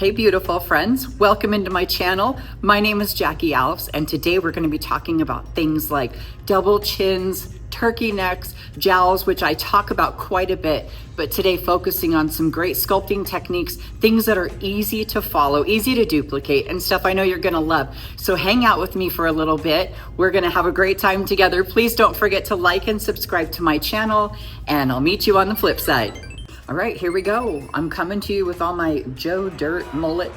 Hey beautiful friends, welcome into my channel. My name is Jackie Alves, and today we're going to be talking about things like double chins, turkey necks, jowls, which I talk about quite a bit, but today focusing on some great sculpting techniques, things that are easy to follow, easy to duplicate, and stuff I know you're going to love. So hang out with me for a little bit. We're going to have a great time together. Please don't forget to like and subscribe to my channel, and I'll meet you on the flip side. All right, here we go. I'm coming to you with all my Joe Dirt mullet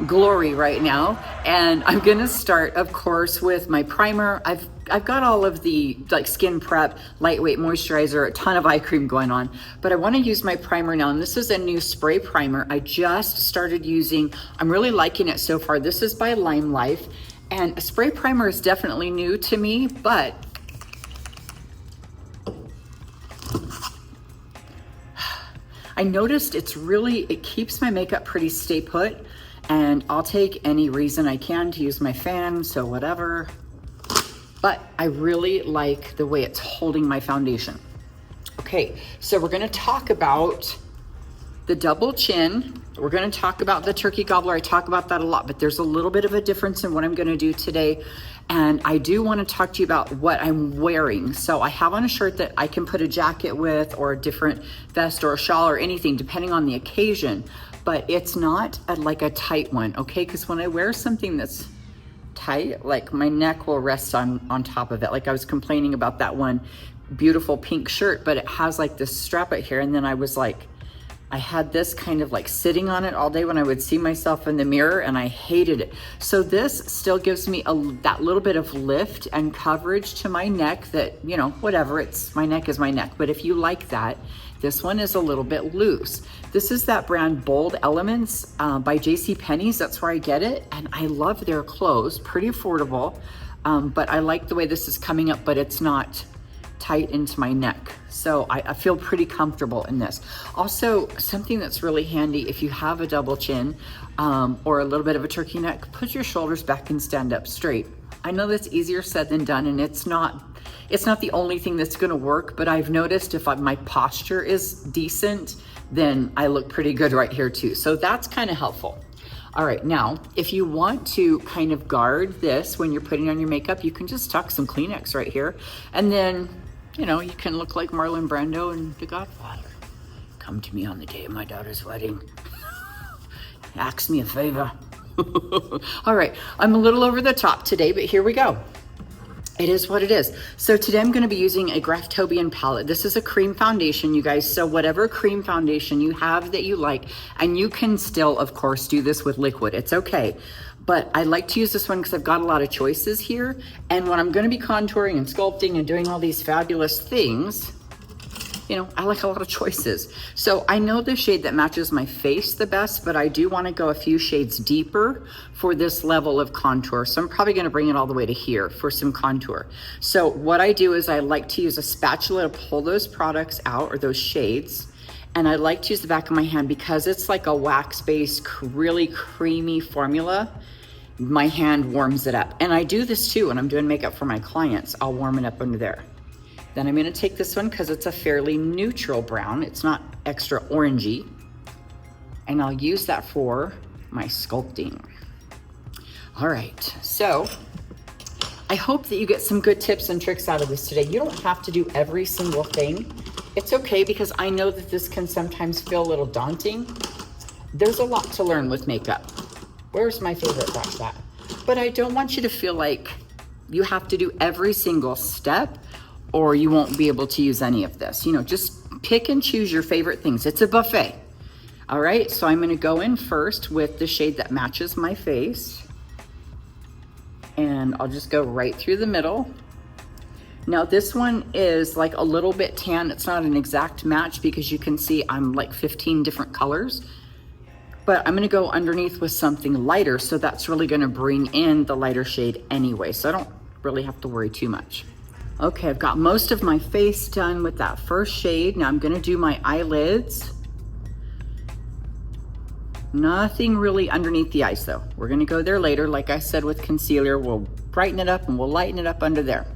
glory right now. And I'm gonna start, of course, with my primer. I've got all of the like skin prep, lightweight moisturizer, a ton of eye cream going on, but I wanna use my primer now. And this is a new spray primer I just started using. I'm really liking it so far. This is by Lime Life. And a spray primer is definitely new to me, but I noticed it keeps my makeup pretty stay put, and I'll take any reason I can to use my fan, so whatever. But I really like the way it's holding my foundation. Okay, so we're gonna talk about the double chin. We're gonna talk about the turkey gobbler. I talk about that a lot, but there's a little bit of a difference in what I'm gonna do today. And I do wanna talk to you about what I'm wearing. So I have on a shirt that I can put a jacket with, or a different vest or a shawl or anything, depending on the occasion, but it's not like a tight one, okay? Because when I wear something that's tight, like my neck will rest on top of it. Like I was complaining about that one beautiful pink shirt, but it has like this strap right here. And then I had this kind of like sitting on it all day when I would see myself in the mirror, and I hated it. So this still gives me that little bit of lift and coverage to my neck that, you know, whatever, my neck is my neck. But if you like that, this one is a little bit loose. This is that brand Bold Elements by JCPenney's. That's where I get it. And I love their clothes, pretty affordable. But I like the way this is coming up, but it's not tight into my neck. So I feel pretty comfortable in this. Also, something that's really handy if you have a double chin or a little bit of a turkey neck, put your shoulders back and stand up straight. I know that's easier said than done, and it's not the only thing that's gonna work, but I've noticed if my posture is decent, then I look pretty good right here too. So that's kind of helpful. All right, now, if you want to kind of guard this when you're putting on your makeup, you can just tuck some Kleenex right here, and then, you know, you can look like Marlon Brando and The Godfather. Come to me on the day of my daughter's wedding. Ask me a favor. All right, I'm a little over the top today, but here we go. It is what it is. So today I'm going to be using a Graftobian palette. This is a cream foundation, you guys. So whatever cream foundation you have that you like, and you can still, of course, do this with liquid. It's okay. But I like to use this one because I've got a lot of choices here. And when I'm going to be contouring and sculpting and doing all these fabulous things, you know, I like a lot of choices. So I know the shade that matches my face the best, but I do want to go a few shades deeper for this level of contour. So I'm probably going to bring it all the way to here for some contour. So what I do is I like to use a spatula to pull those products out, or those shades. And I like to use the back of my hand because it's like a wax-based, really creamy formula. My hand warms it up. And I do this too when I'm doing makeup for my clients. I'll warm it up under there. Then I'm gonna take this one because it's a fairly neutral brown. It's not extra orangey. And I'll use that for my sculpting. All right, so I hope that you get some good tips and tricks out of this today. You don't have to do every single thing. It's okay, because I know that this can sometimes feel a little daunting. There's a lot to learn with makeup. Where's my favorite brush at? But I don't want you to feel like you have to do every single step, or you won't be able to use any of this. You know, just pick and choose your favorite things. It's a buffet. All right, so I'm gonna go in first with the shade that matches my face. And I'll just go right through the middle. Now this one is like a little bit tan. It's not an exact match because you can see I'm like 15 different colors. But I'm gonna go underneath with something lighter, so that's really gonna bring in the lighter shade anyway. So I don't really have to worry too much. Okay, I've got most of my face done with that first shade. Now I'm gonna do my eyelids. Nothing really underneath the eyes though. We're gonna go there later. Like I said with concealer, we'll brighten it up and we'll lighten it up under there.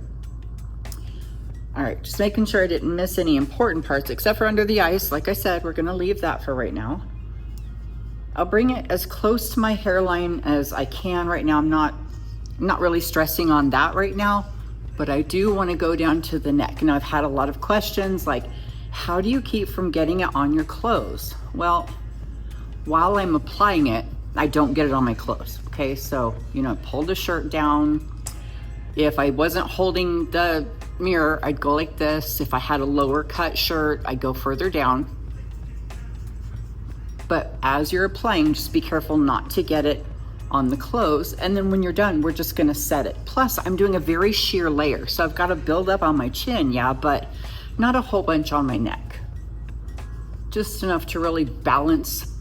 All right, just making sure I didn't miss any important parts except for under the eyes. Like I said, we're gonna leave that for right now. I'll bring it as close to my hairline as I can right now. I'm not really stressing on that right now, but I do want to go down to the neck. And I've had a lot of questions like, how do you keep from getting it on your clothes? Well, while I'm applying it, I don't get it on my clothes. Okay, so, you know, pull the shirt down. If I wasn't holding the mirror, I'd go like this. If I had a lower cut shirt, I'd go further down. But as you're applying, just be careful not to get it on the clothes. And then when you're done, we're just gonna set it. Plus, I'm doing a very sheer layer. So I've got to build up on my chin, yeah, but not a whole bunch on my neck. Just enough to really balance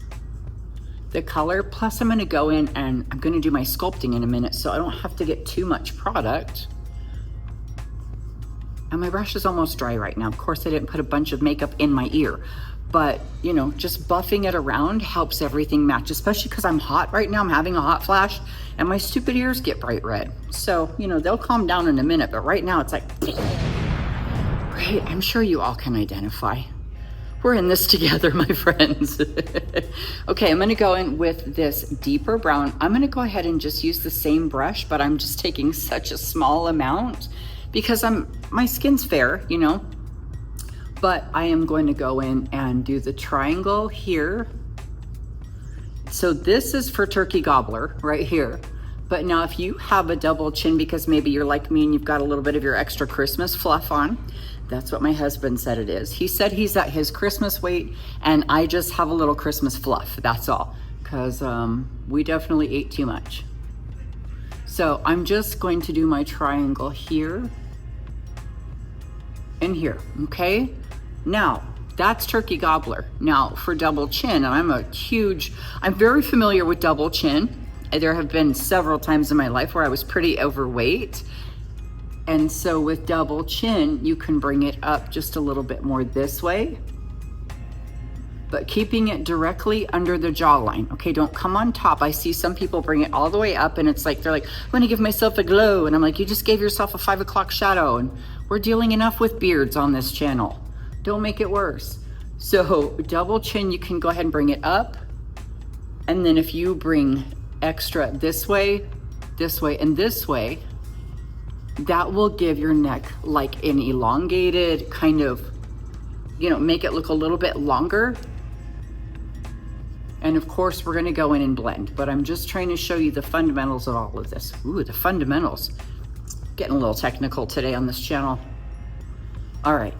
the color. Plus, I'm gonna go in and I'm gonna do my sculpting in a minute, so I don't have to get too much product. And my brush is almost dry right now. Of course, I didn't put a bunch of makeup in my ear, but you know, just buffing it around helps everything match, especially because I'm hot right now. I'm having a hot flash and my stupid ears get bright red. So, you know, they'll calm down in a minute, but right now it's like, right, I'm sure you all can identify. We're in this together, my friends. Okay, I'm gonna go in with this deeper brown. I'm gonna go ahead and just use the same brush, but I'm just taking such a small amount because my skin's fair, you know, but I am going to go in and do the triangle here. So this is for turkey gobbler right here. But now if you have a double chin, because maybe you're like me and you've got a little bit of your extra Christmas fluff on, that's what my husband said it is. He said he's at his Christmas weight and I just have a little Christmas fluff, that's all. Because we definitely ate too much. So I'm just going to do my triangle here and here, okay? Now, that's turkey gobbler. Now for double chin, and I'm very familiar with double chin. There have been several times in my life where I was pretty overweight. And so with double chin, you can bring it up just a little bit more this way, but keeping it directly under the jawline. Okay, don't come on top. I see some people bring it all the way up and it's like, they're like, I'm gonna give myself a glow. And I'm like, you just gave yourself a 5 o'clock shadow, and we're dealing enough with beards on this channel. Don't make it worse. So double chin, you can go ahead and bring it up. And then if you bring extra this way, and this way, that will give your neck like an elongated kind of, you know, make it look a little bit longer. And of course, we're gonna go in and blend, but I'm just trying to show you the fundamentals of all of this. Ooh, the fundamentals. Getting a little technical today on this channel. All right.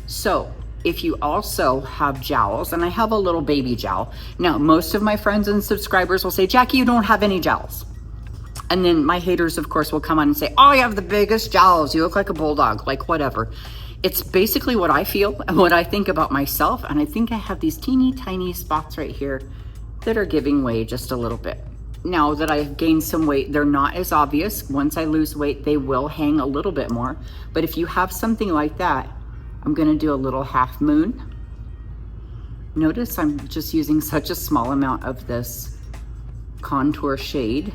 So if you also have jowls, and I have a little baby jowl. Now, most of my friends and subscribers will say, Jackie, you don't have any jowls. And then my haters, of course, will come on and say, oh, you have the biggest jowls. You look like a bulldog, like whatever. It's basically what I feel and what I think about myself. And I think I have these teeny tiny spots right here that are giving way just a little bit. Now that I've gained some weight, they're not as obvious. Once I lose weight, they will hang a little bit more. But if you have something like that, I'm gonna do a little half moon. Notice I'm just using such a small amount of this contour shade.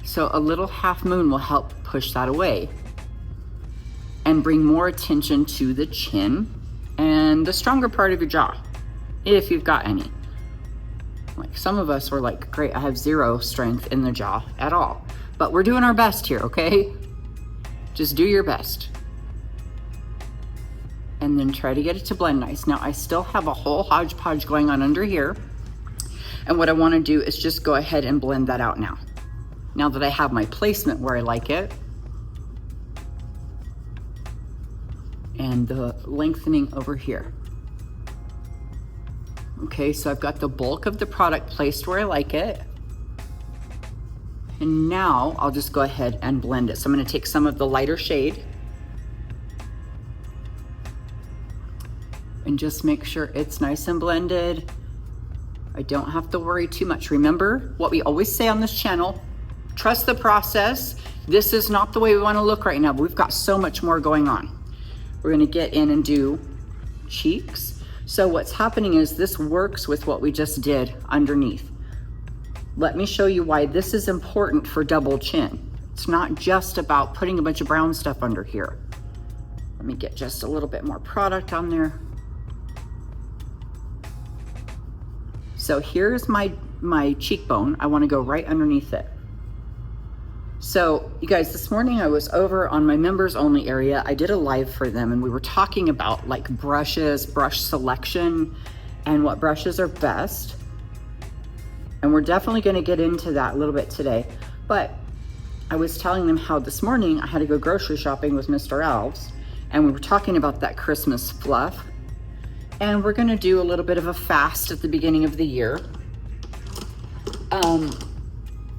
So a little half moon will help push that away and bring more attention to the chin and the stronger part of your jaw, if you've got any. Like some of us were like, great, I have zero strength in the jaw at all, but we're doing our best here, okay? Just do your best. And then try to get it to blend nice. Now I still have a whole hodgepodge going on under here. And what I wanna do is just go ahead and blend that out now. Now that I have my placement where I like it, and the lengthening over here. Okay, so I've got the bulk of the product placed where I like it. And now I'll just go ahead and blend it. So I'm gonna take some of the lighter shade and just make sure it's nice and blended. I don't have to worry too much. Remember what we always say on this channel, trust the process. This is not the way we wanna look right now, but we've got so much more going on. We're gonna get in and do cheeks. So what's happening is this works with what we just did underneath. Let me show you why this is important for double chin. It's not just about putting a bunch of brown stuff under here. Let me get just a little bit more product on there. So here's my cheekbone. I want to go right underneath it. So you guys, this morning I was over on my members only area. I did a live for them and we were talking about like brushes, brush selection, and what brushes are best. And we're definitely going to get into that a little bit today. But I was telling them how this morning I had to go grocery shopping with Mr. Alves, and we were talking about that Christmas fluff. And we're going to do a little bit of a fast at the beginning of the year.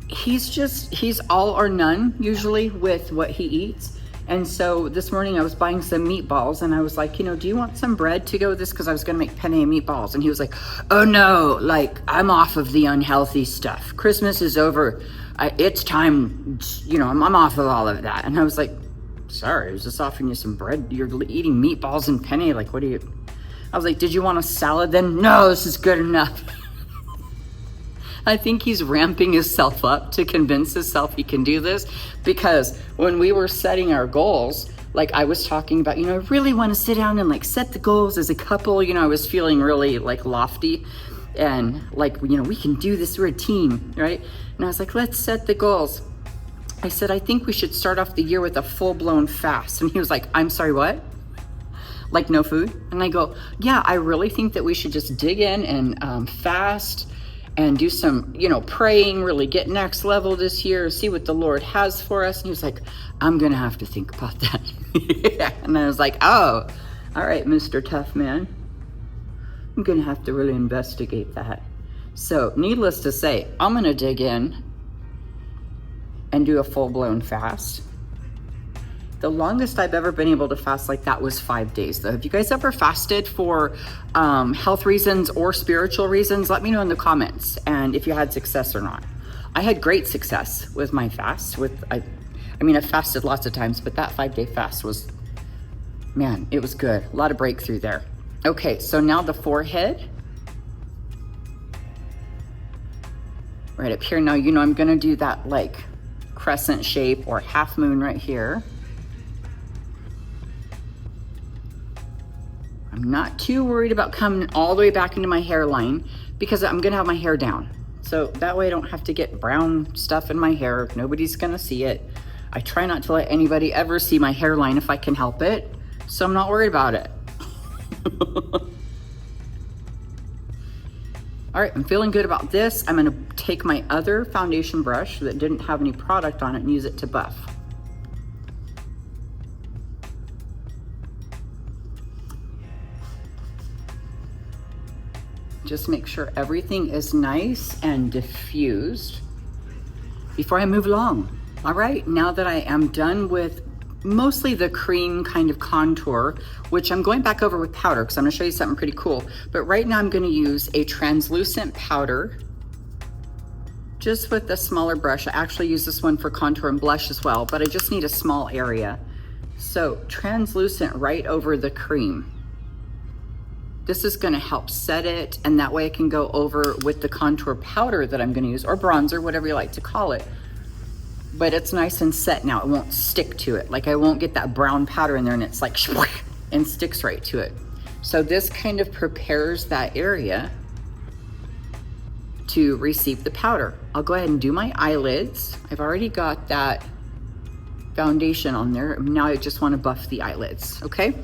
He's all or none usually with what he eats. And so this morning I was buying some meatballs and I was like, do you want some bread to go with this? Because I was going to make penne meatballs. And he was like, oh no, like I'm off of the unhealthy stuff. Christmas is over. It's time, I'm off of all of that. And I was like, sorry, I was just offering you some bread. You're eating meatballs and penne. Like, what do you? I was like, did you want a salad then? No, this is good enough. I think he's ramping himself up to convince himself he can do this, because when we were setting our goals, like I was talking about, I really want to sit down and like set the goals as a couple. I was feeling really like lofty and like, we can do this, we're a team, right? And I was like, let's set the goals. I said, I think we should start off the year with a full-blown fast. And he was like, I'm sorry, what? Like no food? And I go, yeah, I really think that we should just dig in and fast and do some, praying, really get next level this year, see what the Lord has for us. And he was like, I'm going to have to think about that. Yeah. And I was like, oh, all right, Mr. Tough Man. I'm going to have to really investigate that. So needless to say, I'm going to dig in and do a full-blown fast. The longest I've ever been able to fast like that was 5 days though. Have you guys ever fasted for health reasons or spiritual reasons? Let me know in the comments, and if you had success or not. I had great success with my fast. I've fasted lots of times, but that 5-day fast was, man, it was good. A lot of breakthrough there. Okay, so now the forehead. Right up here. Now, I'm gonna do that like crescent shape or half moon right here. I'm not too worried about coming all the way back into my hairline because I'm gonna have my hair down. So that way I don't have to get brown stuff in my hair. Nobody's gonna see it. I try not to let anybody ever see my hairline if I can help it. So I'm not worried about it. All right, I'm feeling good about this. I'm gonna take my other foundation brush that didn't have any product on it and use it to buff. Just make sure everything is nice and diffused before I move along. All right, now that I am done with mostly the cream kind of contour, which I'm going back over with powder because I'm gonna show you something pretty cool. But right now I'm gonna use a translucent powder just with a smaller brush. I actually use this one for contour and blush as well, but I just need a small area. So translucent right over the cream. This is gonna help set it, and that way I can go over with the contour powder that I'm gonna use, or bronzer, whatever you like to call it. But it's nice and set now, it won't stick to it. Like I won't get that brown powder in there and it's like, and sticks right to it. So this kind of prepares that area to receive the powder. I'll go ahead and do my eyelids. I've already got that foundation on there. Now I just wanna buff the eyelids, okay?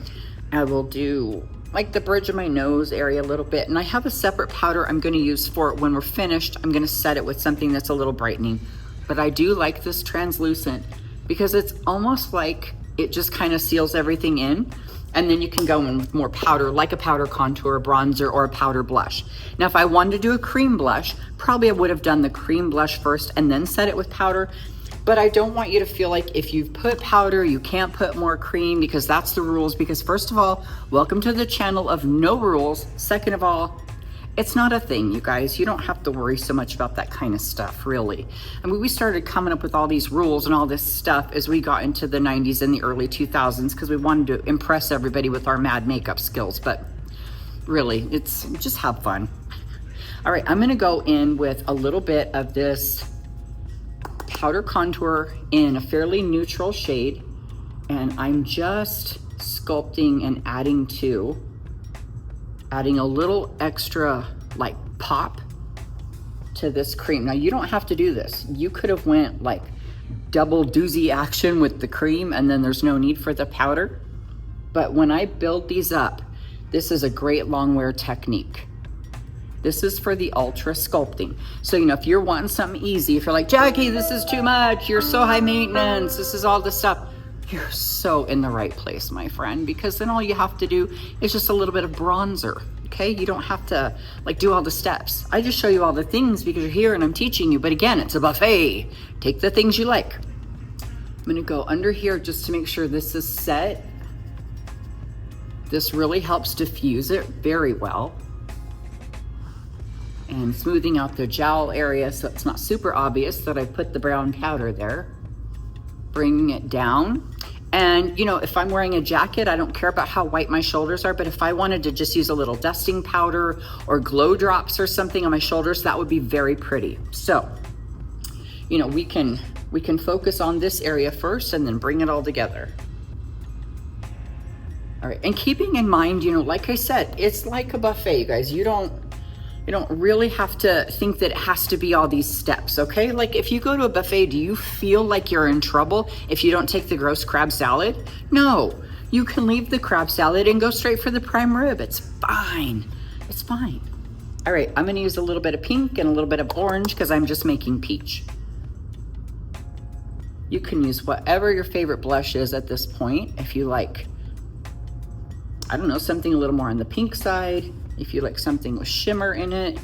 I will do like the bridge of my nose area a little bit. And I have a separate powder I'm gonna use for it when we're finished. I'm gonna set it with something that's a little brightening. But I do like this translucent because it's almost like it just kind of seals everything in. And then you can go in with more powder, like a powder contour, a bronzer, or a powder blush. Now, if I wanted to do a cream blush, probably I would have done the cream blush first and then set it with powder. But I don't want you to feel like if you've put powder, you can't put more cream, because that's the rules. Because first of all, welcome to the channel of no rules. Second of all, it's not a thing, you guys. You don't have to worry so much about that kind of stuff, really. I mean, we started coming up with all these rules and all this stuff as we got into the 90s and the early 2000s because we wanted to impress everybody with our mad makeup skills. But really, it's just have fun. All right, I'm gonna go in with a little bit of this powder contour in a fairly neutral shade, and I'm just sculpting and adding a little extra like pop to this cream. Now you don't have to do this. You could have went like double doozy action with the cream and then there's no need for the powder. But when I build these up, this is a great long wear technique. This is for the ultra sculpting. So, you know, if you're wanting something easy, if you're like, Jackie, this is too much, you're so high maintenance, this is all the stuff, you're so in the right place, my friend, because then all you have to do is just a little bit of bronzer, okay? You don't have to like do all the steps. I just show you all the things because you're here and I'm teaching you, but again, it's a buffet. Take the things you like. I'm gonna go under here just to make sure this is set. This really helps diffuse it very well. And smoothing out the jowl area so it's not super obvious that I put the brown powder there. Bringing it down. And you know, if I'm wearing a jacket, I don't care about how white my shoulders are, but if I wanted to just use a little dusting powder or glow drops or something on my shoulders, that would be very pretty. So, you know, we can focus on this area first and then bring it all together. All right, and keeping in mind, you know, like I said, it's like a buffet, you guys. You don't really have to think that it has to be all these steps, okay? Like if you go to a buffet, do you feel like you're in trouble if you don't take the gross crab salad? No, you can leave the crab salad and go straight for the prime rib. It's fine, it's fine. All right, I'm gonna use a little bit of pink and a little bit of orange because I'm just making peach. You can use whatever your favorite blush is at this point. If you like, I don't know, something a little more on the pink side. If you like something with shimmer in it,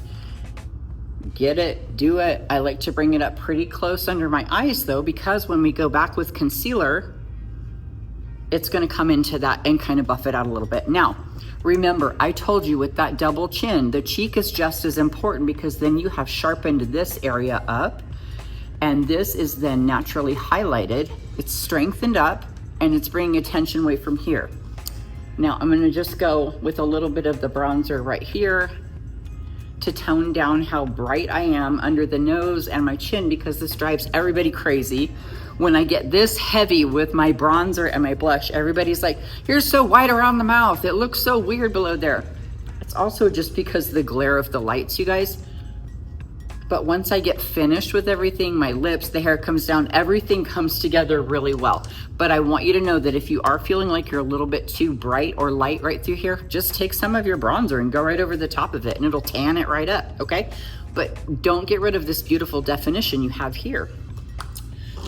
get it, do it. I like to bring it up pretty close under my eyes though, because when we go back with concealer, it's gonna come into that and kind of buff it out a little bit. Now, remember, I told you with that double chin, the cheek is just as important because then you have sharpened this area up and this is then naturally highlighted. It's strengthened up and it's bringing attention away from here. Now I'm gonna just go with a little bit of the bronzer right here to tone down how bright I am under the nose and my chin because this drives everybody crazy. When I get this heavy with my bronzer and my blush, everybody's like, you're so white around the mouth. It looks so weird below there. It's also just because of the glare of the lights, you guys. But once I get finished with everything, my lips, the hair comes down, everything comes together really well. But I want you to know that if you are feeling like you're a little bit too bright or light right through here, just take some of your bronzer and go right over the top of it and it'll tan it right up, okay? But don't get rid of this beautiful definition you have here.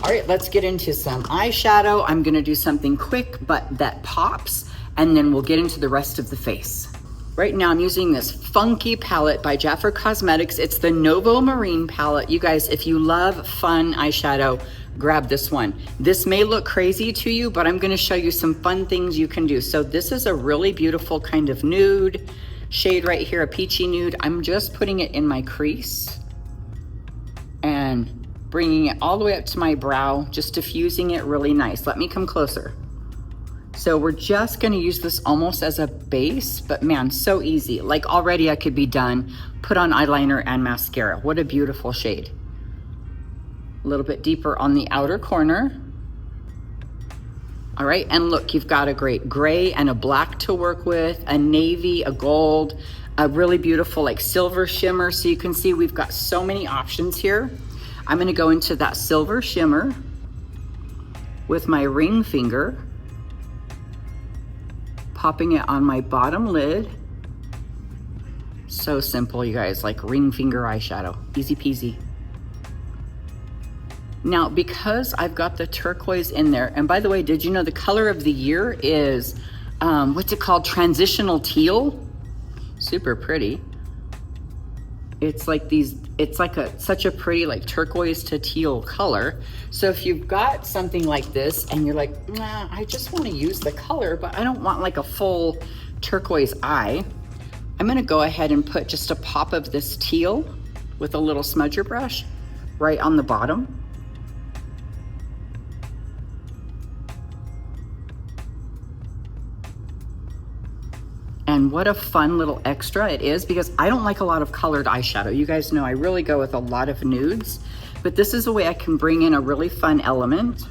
All right, let's get into some eyeshadow. I'm gonna do something quick, but that pops, and then we'll get into the rest of the face. Right now I'm using this funky palette by Jafra Cosmetics. It's the Novo Marine palette. You guys, if you love fun eyeshadow, grab this one. This may look crazy to you, but I'm gonna show you some fun things you can do. So this is a really beautiful kind of nude shade right here, a peachy nude. I'm just putting it in my crease and bringing it all the way up to my brow, just diffusing it really nice. Let me come closer. So we're just gonna use this almost as a base, but man, so easy. Like already I could be done, put on eyeliner and mascara. What a beautiful shade. A little bit deeper on the outer corner. All right, and look, you've got a great gray and a black to work with, a navy, a gold, a really beautiful like silver shimmer. So you can see we've got so many options here. I'm gonna go into that silver shimmer with my ring finger, popping it on my bottom lid. So simple, you guys, like ring finger eyeshadow, easy peasy. Now, because I've got the turquoise in there, and by the way, did you know the color of the year is, what's it called? Transitional teal. Super pretty. It's like these, it's like such a pretty like turquoise to teal color. So if you've got something like this and you're like, nah, I just want to use the color, but I don't want like a full turquoise eye, I'm gonna go ahead and put just a pop of this teal with a little smudger brush right on the bottom. And what a fun little extra it is, because I don't like a lot of colored eyeshadow. You guys know I really go with a lot of nudes, but this is a way I can bring in a really fun element.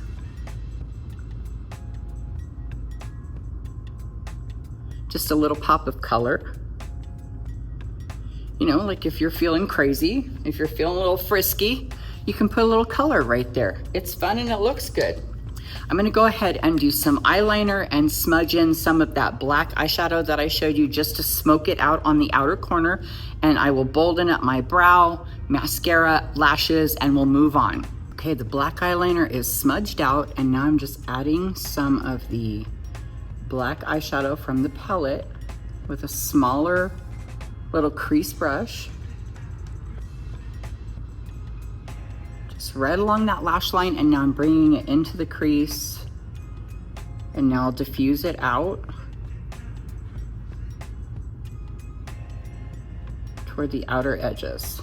Just a little pop of color. You know, like if you're feeling crazy, if you're feeling a little frisky, you can put a little color right there. It's fun and it looks good. I'm gonna go ahead and do some eyeliner and smudge in some of that black eyeshadow that I showed you just to smoke it out on the outer corner. And I will bolden up my brow, mascara, lashes, and we'll move on. Okay, the black eyeliner is smudged out, and now I'm just adding some of the black eyeshadow from the palette with a smaller little crease brush. Just right along that lash line, and now I'm bringing it into the crease, and now I'll diffuse it out toward the outer edges.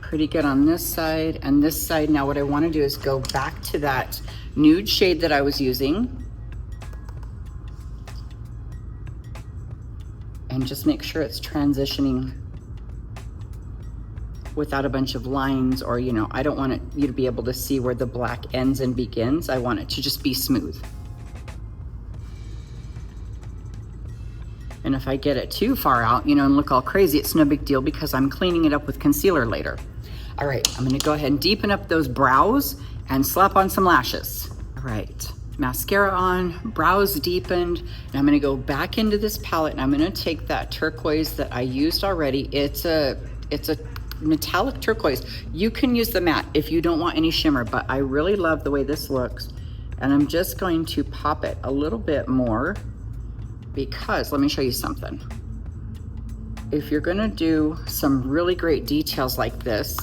Pretty good on this side and this side. Now what I want to do is go back to that nude shade that I was using and just make sure it's transitioning without a bunch of lines, or, you know, I don't want you to be able to see where the black ends and begins. I want it to just be smooth. And if I get it too far out, you know, and look all crazy, it's no big deal because I'm cleaning it up with concealer later. All right, I'm gonna go ahead and deepen up those brows and slap on some lashes. All right, mascara on, brows deepened, and I'm gonna go back into this palette and I'm gonna take that turquoise that I used already. It's a metallic turquoise. You can use the matte if you don't want any shimmer, but I really love the way this looks. And I'm just going to pop it a little bit more because, let me show you something. If you're gonna do some really great details like this,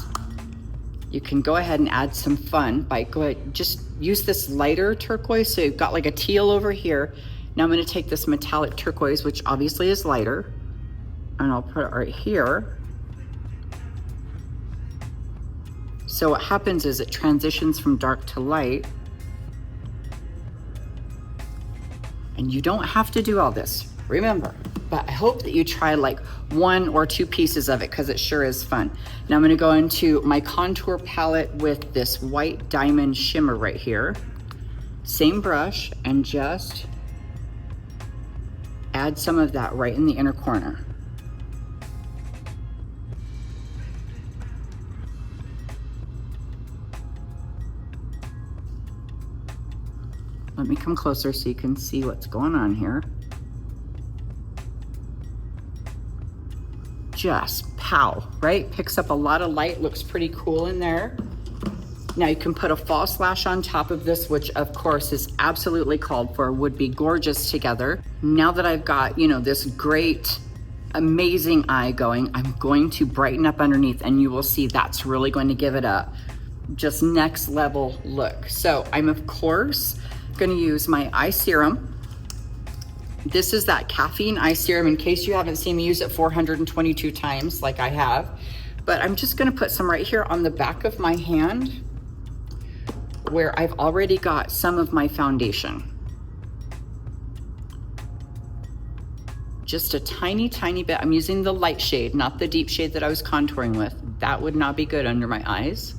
you can go ahead and add some fun by just use this lighter turquoise. So you've got like a teal over here. Now I'm gonna take this metallic turquoise, which obviously is lighter, and I'll put it right here. So what happens is it transitions from dark to light. And you don't have to do all this, remember, but I hope that you try like 1 or 2 pieces of it because it sure is fun. Now I'm gonna go into my contour palette with this white diamond shimmer right here. Same brush, and just add some of that right in the inner corner. Let me come closer so you can see what's going on here. Just pow, right? Picks up a lot of light, looks pretty cool in there. Now you can put a false lash on top of this, which of course is absolutely called for, would be gorgeous together. Now that I've got, you know, this great, amazing eye going, I'm going to brighten up underneath, and you will see that's really going to give it a just next level look. So I'm of course gonna use my eye serum. This is that Caffeine eye serum, in case you haven't seen me use it 422 times like I have. But I'm just gonna put some right here on the back of my hand where I've already got some of my foundation. Just a tiny, tiny bit. I'm using the light shade, not the deep shade that I was contouring with. That would not be good under my eyes.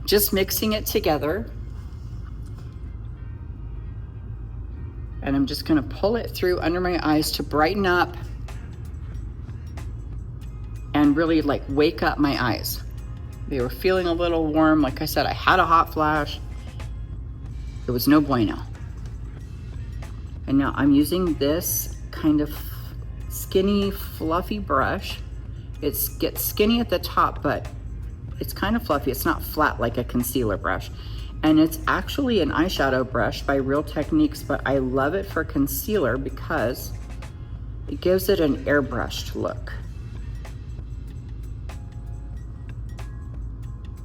Just mixing it together. And I'm just gonna pull it through under my eyes to brighten up and really like wake up my eyes. They were feeling a little warm. Like I said, I had a hot flash. It was no bueno. And now I'm using this kind of skinny, fluffy brush. It gets skinny at the top, but it's kind of fluffy. It's not flat like a concealer brush. And it's actually an eyeshadow brush by Real Techniques, but I love it for concealer because it gives it an airbrushed look.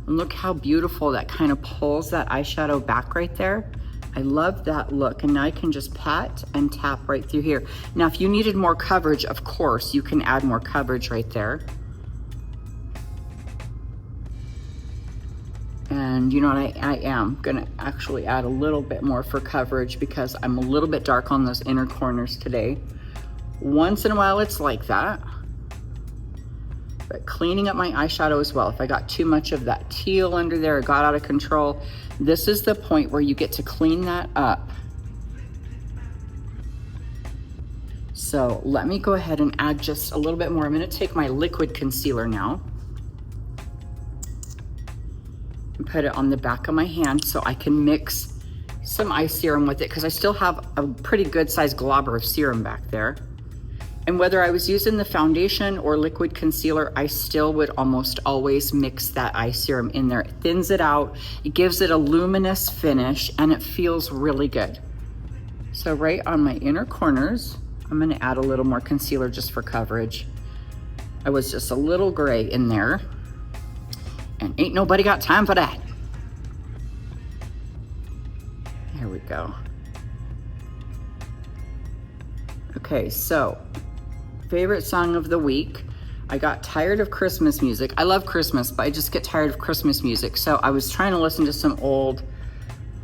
And look how beautiful that kind of pulls that eyeshadow back right there. I love that look. And now I can just pat and tap right through here. Now, if you needed more coverage, of course, you can add more coverage right there. And you know what, I am gonna actually add a little bit more for coverage because I'm a little bit dark on those inner corners today. Once in a while it's like that. But cleaning up my eyeshadow as well. If I got too much of that teal under there, it got out of control, this is the point where you get to clean that up So let me go ahead and add just a little bit more. I'm gonna take my liquid concealer now and put it on the back of my hand so I can mix some eye serum with it, because I still have a pretty good sized globber of serum back there. And whether I was using the foundation or liquid concealer, I still would almost always mix that eye serum in there. It thins it out, it gives it a luminous finish, and it feels really good. So right on my inner corners, I'm gonna add a little more concealer just for coverage. I was just a little gray in there, and ain't nobody got time for that. There we go. Okay, so favorite song of the week. I got tired of Christmas music. I love Christmas, but I just get tired of Christmas music. So I was trying to listen to some old,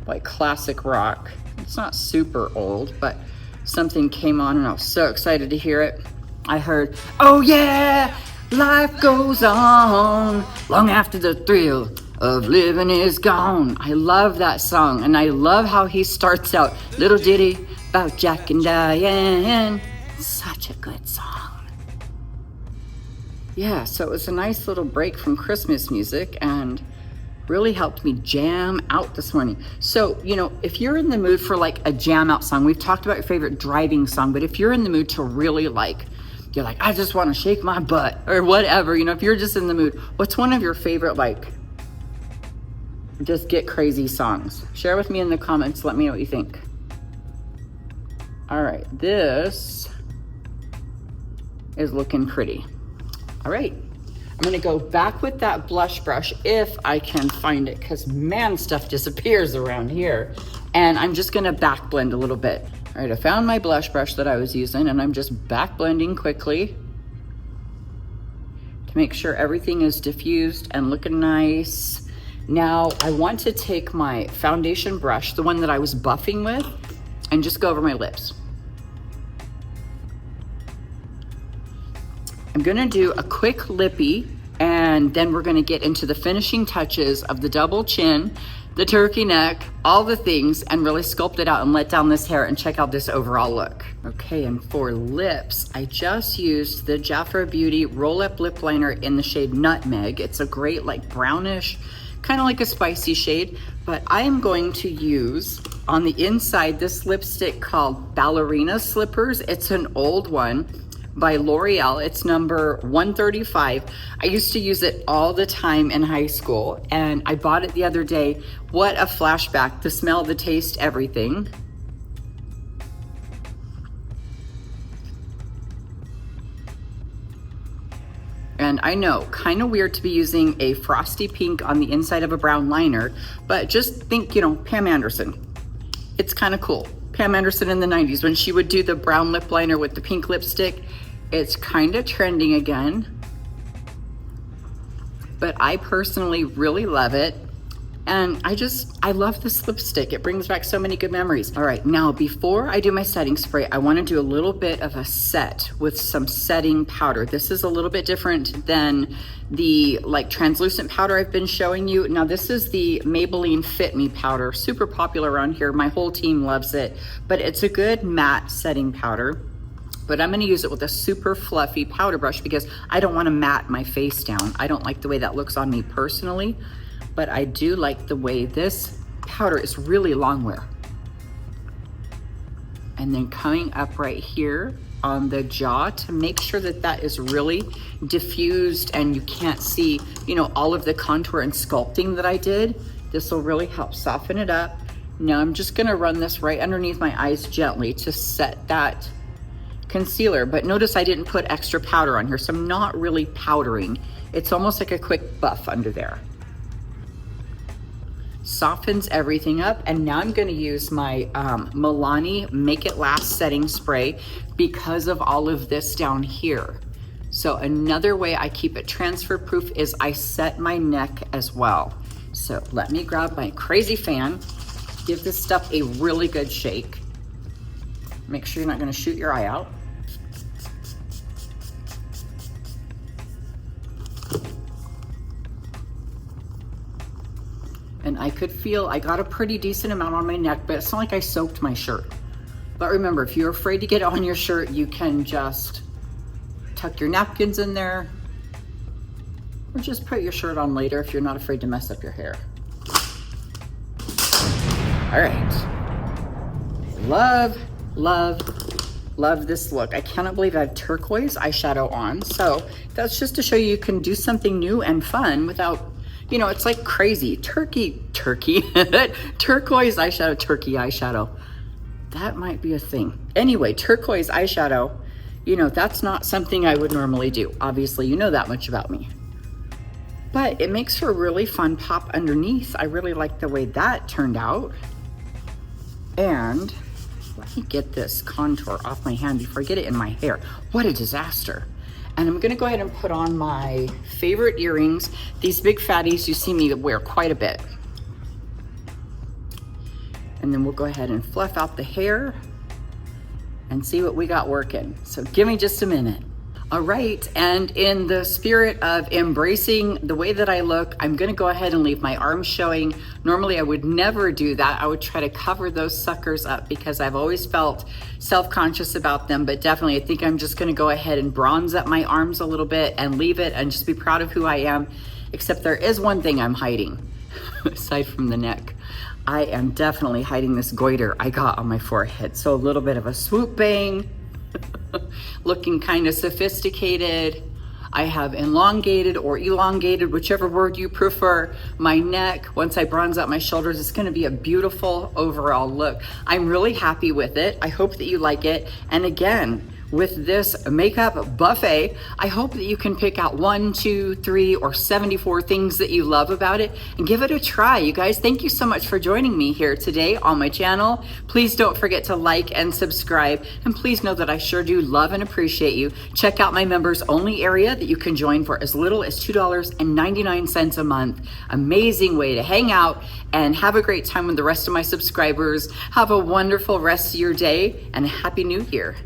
like classic rock. It's not super old, but something came on and I was so excited to hear it. I heard, oh yeah, life goes on long after the thrill of living is gone. I love that song, and I love how he starts out, little ditty about Jack and Diane. Such a good song. Yeah, so it was a nice little break from Christmas music and really helped me jam out this morning. So, you know, if you're in the mood for like a jam out song, we've talked about your favorite driving song, but if you're in the mood to really like, you're like, I just want to shake my butt or whatever, you know, if you're just in the mood, what's one of your favorite, like, just get crazy songs? Share with me in the comments. Let me know what you think. All right, this is looking pretty. All right, I'm gonna go back with that blush brush if I can find it, because man, stuff disappears around here. And I'm just gonna back blend a little bit. All right, I found my blush brush that I was using, and I'm just back blending quickly to make sure everything is diffused and looking nice. Now I want to take my foundation brush, the one that I was buffing with, and just go over my lips. I'm gonna do a quick lippy, and then we're gonna get into the finishing touches of the double chin, the turkey neck, all the things, and really sculpt it out and let down this hair and check out this overall look. Okay, and for lips, I just used the Jafra Beauty Roll Up Lip Liner in the shade Nutmeg. It's a great like brownish, kind of like a spicy shade, but I am going to use on the inside this lipstick called Ballerina Slippers. It's an old one by L'Oreal. It's number 135. I used to use it all the time in high school, and I bought it the other day. What a flashback, the smell, the taste, everything. And I know, kind of weird to be using a frosty pink on the inside of a brown liner, but just think, you know, Pam Anderson. It's kind of cool. Pam Anderson in the 90s, when she would do the brown lip liner with the pink lipstick. It's kind of trending again, but I personally really love it. And I love this lipstick. It brings back so many good memories. All right, now before I do my setting spray, I want to do a little bit of a set with some setting powder. This is a little bit different than the like translucent powder I've been showing you. Now this is the Maybelline Fit Me powder, super popular around here. My whole team loves it, but it's a good matte setting powder. But I'm gonna use it with a super fluffy powder brush because I don't wanna matte my face down. I don't like the way that looks on me personally, but I do like the way this powder is really long wear. And then coming up right here on the jaw to make sure that that is really diffused and you can't see, you know, all of the contour and sculpting that I did. This will really help soften it up. Now I'm just gonna run this right underneath my eyes gently to set that concealer, but notice I didn't put extra powder on here, so I'm not really powdering. It's almost like a quick buff under there. Softens everything up, and now I'm going to use my Milani Make It Last setting spray because of all of this down here. So another way I keep it transfer proof is I set my neck as well. So let me grab my crazy fan, give this stuff a really good shake. Make sure you're not going to shoot your eye out. And I could feel I got a pretty decent amount on my neck, but it's not like I soaked my shirt. But remember, if you're afraid to get it on your shirt, you can just tuck your napkins in there, or just put your shirt on later if you're not afraid to mess up your hair. All right. Love, love, love this look. I cannot believe I have turquoise eyeshadow on. So that's just to show you can do something new and fun without, you know, it's like crazy. Turquoise eyeshadow, turkey eyeshadow. That might be a thing. Anyway, turquoise eyeshadow, you know, that's not something I would normally do. Obviously, you know that much about me. But it makes for a really fun pop underneath. I really like the way that turned out. And let me get this contour off my hand before I get it in my hair. What a disaster. And I'm gonna go ahead and put on my favorite earrings. These big fatties, you see me wear quite a bit. And then we'll go ahead and fluff out the hair and see what we got working. So give me just a minute. All right, and in the spirit of embracing the way that I look, I'm gonna go ahead and leave my arms showing. Normally I would never do that. I would try to cover those suckers up because I've always felt self-conscious about them, but definitely I think I'm just gonna go ahead and bronze up my arms a little bit and leave it and just be proud of who I am. Except there is one thing I'm hiding, aside from the neck. I am definitely hiding this goiter I got on my forehead. So a little bit of a swoop bang, looking kind of sophisticated. I have elongated or elongated, whichever word you prefer, my neck. Once I bronze out my shoulders, it's gonna be a beautiful overall look. I'm really happy with it. I hope that you like it. And again, with this makeup buffet, I hope that you can pick out 1, 2, 3, or 74 things that you love about it and give it a try. You guys, thank you so much for joining me here today on my channel. Please don't forget to like and subscribe, and please know that I sure do love and appreciate you. Check out my members only area that you can join for as little as $2.99 a month. Amazing way to hang out and have a great time with the rest of my subscribers. Have a wonderful rest of your day and a Happy New Year.